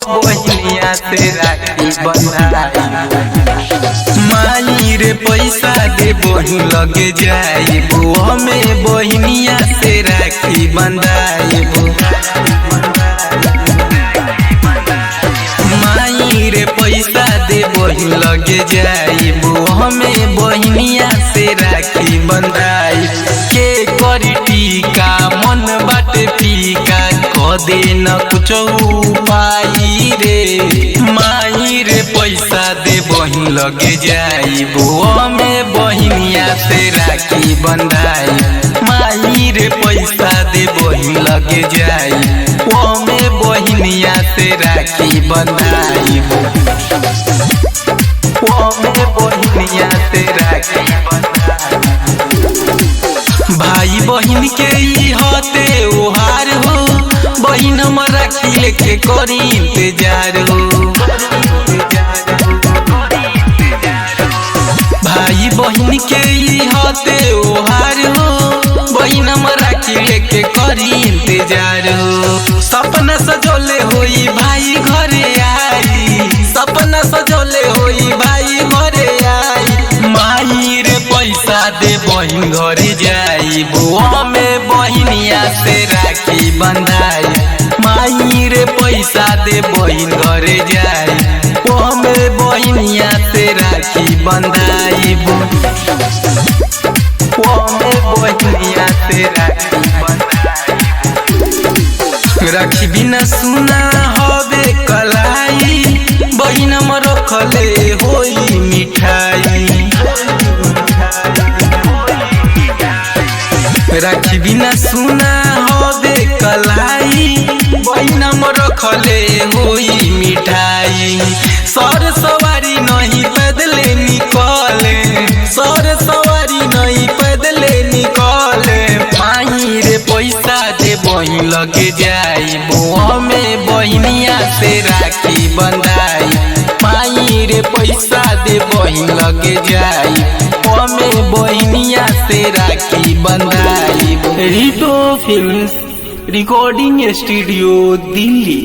बहिनिया से राखी बंधाई माई रे पैसा दे बहिन लगे जाइबो हमें बहिनिया से राखी बंधाइबो माई रे पैसा दे बहिन लगे जाइबो हमें बहिनिया से राखी बंधाई के करी टीका मन बाटे फीका कदे न कुछ उपाय रे माई रे पैसा दे बहिन लगे जाइबो हमें बहिनिया से राखी बंधाई माई रे पैसा दे बहिन लगे जाई हमें बहिनिया से राखी बंधाइबो हमें बहिनिया से राखी भाई बहिन के ई होते ओहार हो बहिन हम राखी लेके करी इंतजार हो भाई बहिन के ई होते ओहार हो बहिन हम राखी लेके करी इंतजार हो सपना सजोले होई भाई घरे आई सपना सजोले होई भाई घरे आई माई रे पैसा दे बहिन घरे जाइबो हमें बहिनिया से राखी बंधाई माई रे पैसा दे बहिन घरे जाई हमें बहिनिया से राखी बंधाइबो हमें बहिनिया से राखी बंधाई राखी बिना सुना हवे कलाई बहिन हम रखले होई मिठाई राखी बिना सुना हवे कलाई बहिन हम रखले होई मिठाई सर सवारी नहीं पैदले निकले सर सवारी नहीं पैदले निकले माई रे पैसा दे बहिन लगे जाइबो हमें बहिनिया से राखी बंधाई माई रे पैसा दे बहिन लगे जाई हमें बहिनिया से राखी बंधाई। रितो फिल्म्स रिकॉर्डिंग स्टूडियो दिल्ली।